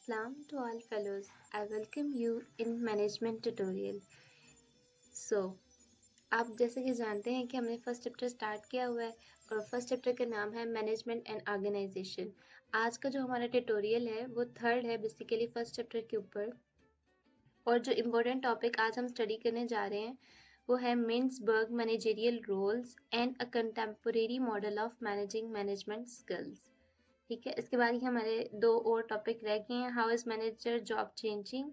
Salam to all fellows. I welcome you in management tutorial. So, आप जैसे कि जानते हैं कि हमने फर्स्ट चैप्टर स्टार्ट किया हुआ है और फर्स्ट चैप्टर का नाम है मैनेजमेंट एंड ऑर्गेनाइजेशन। आज का जो हमारा ट्यूटोरियल है वो थर्ड है बेसिकली फर्स्ट चैप्टर के ऊपर। और जो इम्पोर्टेंट टॉपिक आज हम स्टडी करने जा रहे हैं वो है Mintzberg managerial roles and a contemporary model of managing management skills. ठीक है, इसके बाद ही हमारे दो और टॉपिक रह गए हैं, how is manager job changing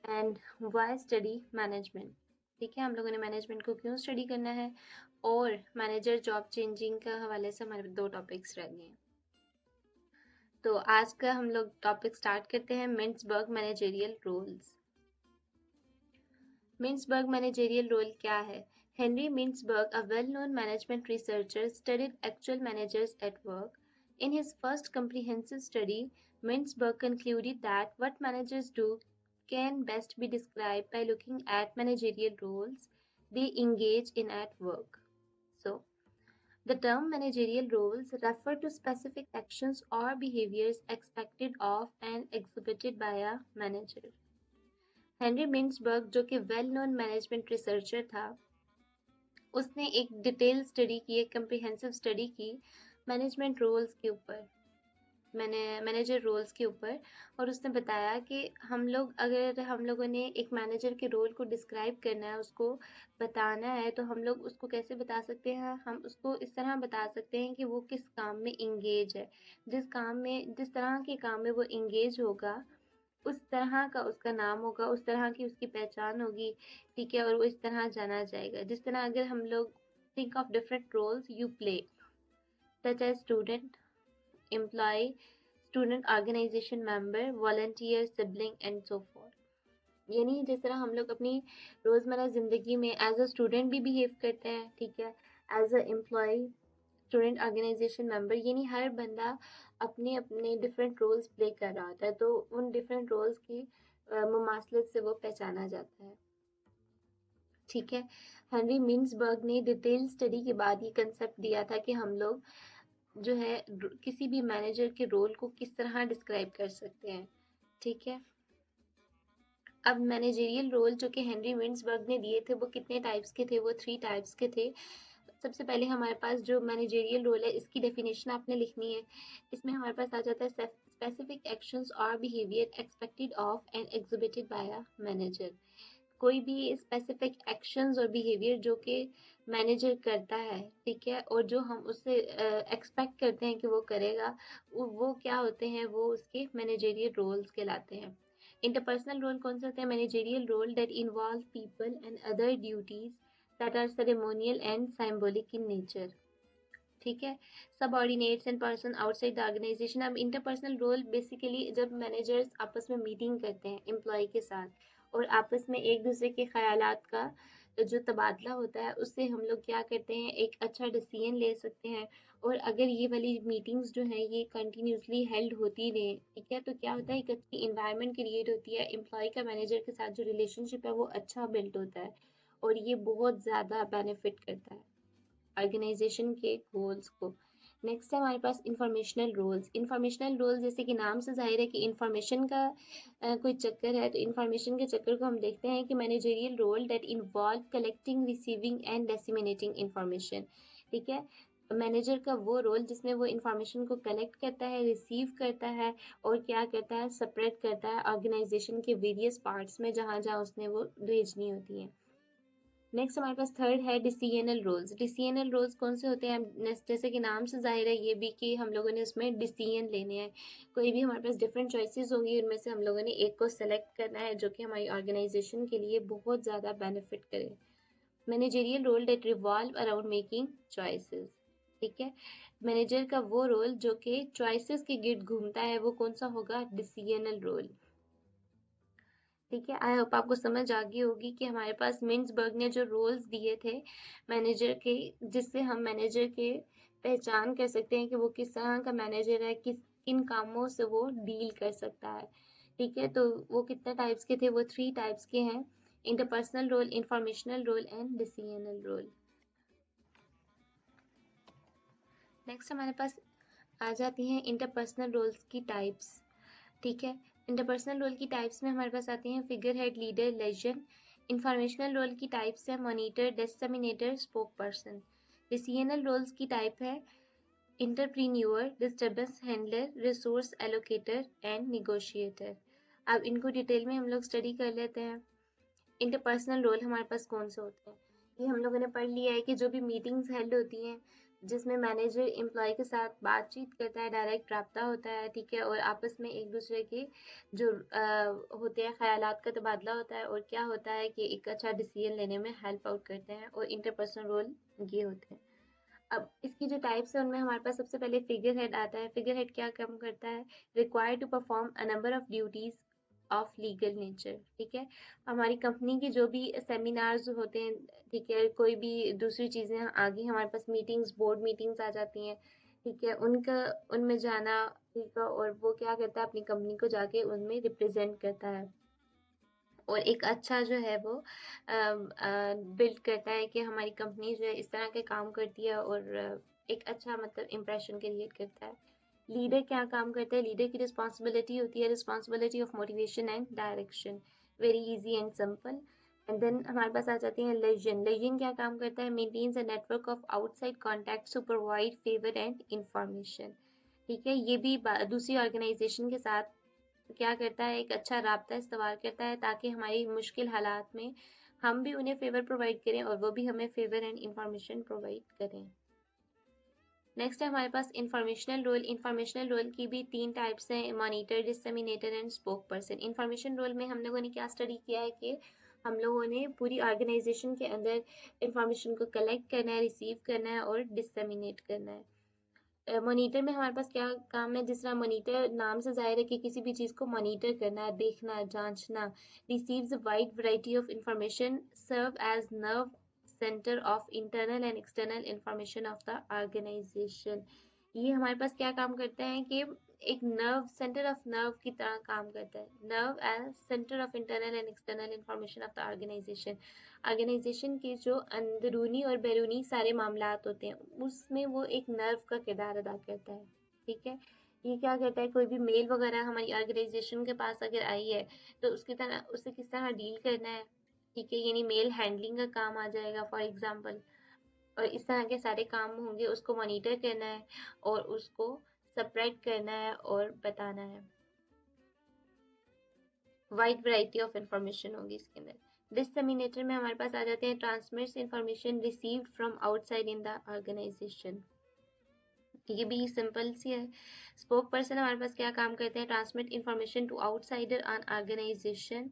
and why study management. ठीक है, हम लोगों ने मैनेजमेंट को क्यों स्टडी करना है और मैनेजर जॉब चेंजिंग का हवाले से हमारे दो टॉपिक्स रह गए हैं। तो आज का हम लोग टॉपिक स्टार्ट करते हैं, Mintzberg managerial roles. Mintzberg managerial role क्या है? Henry Mintzberg, a well-known management researcher, studied actual managers at work. In his first comprehensive study, Mintzberg concluded that what managers do can best be described by looking at managerial roles they engage in at work. So, the term managerial roles refer to specific actions or behaviors expected of and exhibited by a manager. Henry मिन्सबर्ग जो कि well known management researcher था, उसने एक detail study की, एक comprehensive study की management roles के ऊपर, मैनेजर रोल्स के ऊपर, और उसने बताया कि हम लोगों ने एक मैनेजर के रोल को डिस्क्राइब करना है, उसको बताना है, तो हम लोग उसको कैसे बता सकते हैं? हम उसको इस तरह बता सकते हैं कि वो किस काम में इंगेज है, जिस तरह के काम में वो इंगेज होगा उस तरह का उसका नाम होगा, उस तरह की उसकी पहचान होगी। ठीक है, और वो इस तरह जाना जाएगा। जिस तरह अगर हम लोग think of different roles you play such as student, employ, student organisation member, volunteer, sibling and so forth. यानी जिस तरह हम लोग अपनी रोज़मर्रा ज़िंदगी में एज अ स्टूडेंट भी बिहेव करते हैं, ठीक है, as a employ, student organisation member, यानी हर बंदा अपने अपने डिफरेंट रोल्स प्ले कर रहा होता है, तो उन डिफरेंट रोल्स की मुमासलत से वो पहचाना जाता है। ठीक है, हेनरी मिन्सबर्ग ने डिटेल स्टडी के बाद ये कंसेप्ट दिया था कि हम लोग जो है किसी भी मैनेजर के रोल को किस तरह डिस्क्राइब कर सकते हैं। ठीक है, अब मैनेजरियल रोल जो कि हेनरी मिन्सबर्ग ने दिए थे वो कितने टाइप्स के थे? वो 3 टाइप्स के थे। सबसे पहले हमारे पास जो मैनेजरियल रोल है इसकी डेफिनेशन आपने लिखनी है। इसमें हमारे पास आ जाता है स्पेसिफिक एक्शंस और behaviour expected of and exhibited by a manager. कोई भी स्पेसिफिक एक्शंस और बिहेवियर जो कि मैनेजर करता है, ठीक है, और जो हम उससे एक्सपेक्ट करते हैं कि वो करेगा, वो क्या होते हैं? वो उसके मैनेजरियल रोल्स कहलाते हैं। इंटरपर्सनल रोल कौन से होते हैं? Managerial role that involve people and other duties that are ceremonial and symbolic in nature. ठीक है, subordinates and person outside the organization। अब interpersonal role basically जब managers आपस में मीटिंग करते हैं एम्प्लॉय के साथ और आपस में एक दूसरे के ख्यालात का जो तबादला होता है, उससे हम लोग क्या करते हैं? एक अच्छा डिसीजन ले सकते हैं। और अगर ये वाली मीटिंग्स जो हैं ये कंटिन्यूसली हेल्ड होती रहे, ठीक है, तो क्या होता है? एक अच्छी इन्वायरमेंट क्रिएट होती है, एम्प्लॉय का मैनेजर के साथ जो रिलेशनशिप है वो अच्छा बिल्ड होता है और ये बहुत ज़्यादा बेनिफिट करता है ऑर्गेनाइजेशन के गोल्स को। नेक्स्ट है हमारे पास इंफॉर्मेशनल रोल्स। इंफॉर्मेशनल रोल्स जैसे कि नाम से जाहिर है कि इंफॉर्मेशन का कोई चक्कर है, तो इंफॉर्मेशन के चक्कर को हम देखते हैं कि managerial role that involve collecting, receiving and disseminating information. ठीक है, मैनेजर का वो रोल जिसमें वो इंफॉर्मेशन को कलेक्ट करता है, रिसीव करता है और क्या करता है? सेपरेट करता है ऑर्गेनाइजेशन के वेरियस पार्ट्स में जहाँ जहाँ उसने वो भेजनी होती हैं। नेक्स्ट हमारे पास थर्ड है डिसीजनल रोल्स। डिसीजनल रोल्स कौन से होते हैं? जैसे कि नाम से जाहिर है ये भी कि हम लोगों ने उसमें डिसीजन लेने हैं। कोई भी हमारे पास डिफरेंट चॉइसेस होंगी, उनमें से हम लोगों ने एक को सेलेक्ट करना है जो कि हमारी ऑर्गेनाइजेशन के लिए बहुत ज़्यादा बेनिफिट करे। Managerial role that revolve around making choices. ठीक है, मैनेजर का वो रोल जो कि चॉइसेस के गिर्द घूमता है, वो कौन सा होगा? Decisional role. ठीक है, आई होप आपको समझ आ गई होगी कि हमारे पास मिन्सबर्ग ने जो रोल्स दिए थे मैनेजर के, जिससे हम मैनेजर के पहचान कर सकते हैं कि वो किस तरह का मैनेजर है, किन कामों से वो डील कर सकता है। ठीक है, तो वो कितने टाइप्स के थे? वो 3 टाइप्स के हैं, interpersonal role, informational role and decisional role. Next हमारे पास आ जाती हैं इंटरपर्सनल रोल्स की टाइप्स। ठीक है, इंटरपर्सनल रोल की टाइप्स में हमारे पास आते हैं figure head, leader, legend. Informational role की टाइप्स है monitor, disseminator, spoke person. Decisional roles की टाइप है entrepreneur, disturbance handler, resource allocator and negotiator. अब इनको डिटेल में हम लोग स्टडी कर लेते हैं। इंटरपर्सनल रोल हमारे पास कौन से होते हैं, ये हम लोगों ने पढ़ लिया है कि जो भी मीटिंग्स हेल्ड होती हैं जिसमें मैनेजर एम्प्लॉय के साथ बातचीत करता है, डायरेक्ट राब्ता होता है, ठीक है, और आपस में एक दूसरे के जो होते हैं ख्यालात का तबादला होता है, और क्या होता है कि एक अच्छा डिसीजन लेने में हेल्प आउट करते हैं, और इंटरपर्सनल रोल ये होते हैं। अब इसकी जो टाइप्स है उनमें हमारे पास सबसे पहले फिगर हेड आता है। फिगर हेड क्या काम करता है, required to perform a number of duties of legal nature, ठीक है। हमारी कंपनी के जो भी सेमिनार्स होते हैं, ठीक है, कोई भी दूसरी चीज़ें आगे हमारे पास मीटिंग्स, बोर्ड मीटिंग्स आ जाती हैं, ठीक है, उनका उनमें जाना, ठीक है, और वो क्या करता है अपनी कंपनी को जाके उनमें रिप्रेजेंट करता है, और एक अच्छा जो है वो बिल्ड करता है कि हमारी कंपनी जो है इस तरह के काम करती है, और एक अच्छा मतलब इम्प्रेशन क्रिएट करता है। लीडर क्या काम करता है, लीडर की रिस्पॉन्सिबिलिटी होती है responsibility of motivation and direction, very easy and simple. And then हमारे पास आ जाते हैं लेजेंड। लेजेंड क्या काम करता है, maintains a network of outside contacts to provide favour and information, ठीक है, ये भी दूसरी ऑर्गेनाइजेशन के साथ क्या करता है, एक अच्छा राब्ता इस्तेमाल करता है ताकि हमारी मुश्किल हालात में हम भी उन्हें फेवर प्रोवाइड करें और वो भी हमें फेवर एंड इंफॉर्मेशन प्रोवाइड करें। नेक्स्ट है हमारे पास इंफॉर्मेशनल रोल। इंफॉर्मेशनल रोल की भी 3 टाइप्स हैं, monitor, disseminator and spoke person. Information role में हम लोगों ने क्या स्टडी किया है कि हम लोगों ने पूरी ऑर्गेनाइजेशन के अंदर इंफॉर्मेशन को कलेक्ट करना है, रिसीव करना है और डिसमिनेट करना है। मॉनिटर में हमारे पास क्या काम है, जिस तरह मॉनिटर नाम से जाहिर है कि किसी भी चीज़ को मॉनिटर करना है, देखना, जांचना। Receives a wide variety of information, serve as nerve centre of internal and external information of the organisation. ये हमारे पास क्या काम करता है कि एक नर्व, सेंटर ऑफ नर्व की तरह काम करता है, nerve as centre of internal and external information of the organisation. Organisation के जो अंदरूनी और बैरूनी सारे मामलात होते हैं उसमें वो एक नर्व का किरदार अदा करता है, ठीक है। ये क्या कहता है, कोई भी मेल वगैरह हमारी ऑर्गेनाइजेशन के पास अगर आई है तो उसकी तरह उससे किस तरह डील करना है, ठीक है, यानी मेल हैंडलिंग का काम आ जाएगा फॉर एग्जांपल, और इस तरह के सारे काम होंगे, उसको मॉनिटर करना है और उसको स्प्रेड करना है और बताना है। वाइड वैरायटी ऑफ इंफॉर्मेशन होगी इसके अंदर। डिसमिनेटर में हमारे पास आ जाते हैं transmits information received from outside in the organisation, ये भी सिंपल सी है। स्पोक पर्सन हमारे पास क्या काम करते हैं, transmit information to outsider on organisation,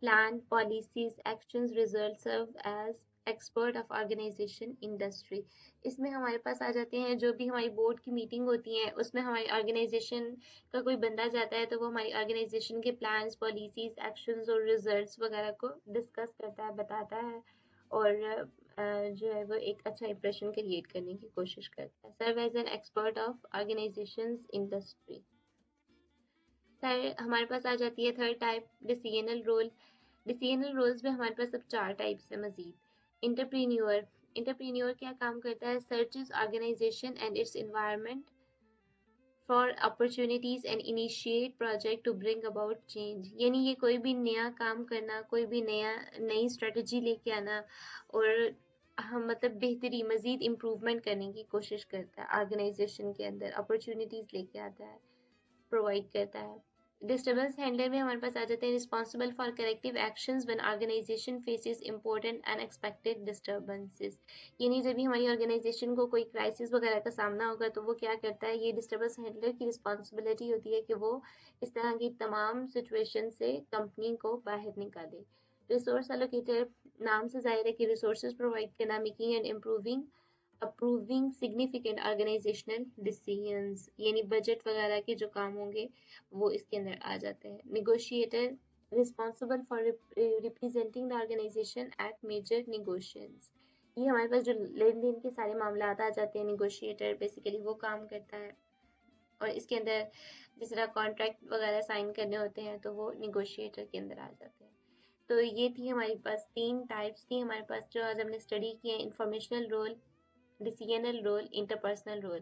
plan, policies, actions, result, serve as expert of organisation industry. इसमें हमारे पास आ जाते हैं जो भी हमारी बोर्ड की मीटिंग होती है उसमें हमारी ऑर्गेनाइजेशन का कोई बंदा जाता है तो वो हमारी ऑर्गेनाइजेशन के प्लान्स, पॉलिसीज, एक्शंस और रिजल्ट्स वगैरह को डिस्कस करता है, बताता है, और जो है वो एक अच्छा इंप्रेशन क्रिएट करने की कोशिश करता है। Serve as an expert of organisations industry. हमारे पास आ जाती है third type, decisional role. Decisional roles में हमारे पास अब 4 टाइप्स है मजीद। इंटरप्रीन्योर। इंटरप्रीन्योर क्या काम करता है, searches organisation and its environment for opportunities and initiate project to bring about change, यानी ये कोई भी नया काम करना, कोई भी नई स्ट्रेटजी लेके आना, और हम मतलब बेहतरी मजीद इम्प्रूवमेंट करने की कोशिश करता है ऑर्गेनाइजेशन के अंदर, अपॉर्चुनिटीज लेके आता है, प्रोवाइड करता है। डिस्टर्बेंस हैंडलर में हमारे पास आ जाते हैं responsible for corrective actions when organisation faces important unexpected disturbances, यानी जब भी हमारी ऑर्गेनाइजेशन को कोई क्राइसिस वगैरह का सामना होगा तो वो क्या करता है, ये डिस्टर्बेंस हैंडलर की रिस्पॉन्सिबिलिटी होती है कि वो इस तरह की तमाम सिचुएशन से कंपनी को बाहर निकाले। रिसोर्स एलोकेटर, नाम से जाहिर है कि रिसोर्सेज प्रोवाइड करना, making and improving approving significant organisational decisions, यानी बजट वगैरह के जो काम होंगे वो इसके अंदर आ जाते हैं। Negotiator, responsible for representing the organization at major negotiations, ये हमारे पास जो लेन देन के सारे मामला आ जाते हैं, निगोशिएटर बेसिकली वो काम करता है, और इसके अंदर जिस तरह कॉन्ट्रैक्ट वगैरह साइन करने होते हैं तो वो निगोशिएटर के अंदर आ जाते हैं। तो ये थी हमारे पास 3 टाइप्स थी हमारे पास जो आज हमने स्टडी किए, informational role, decisional role, interpersonal role.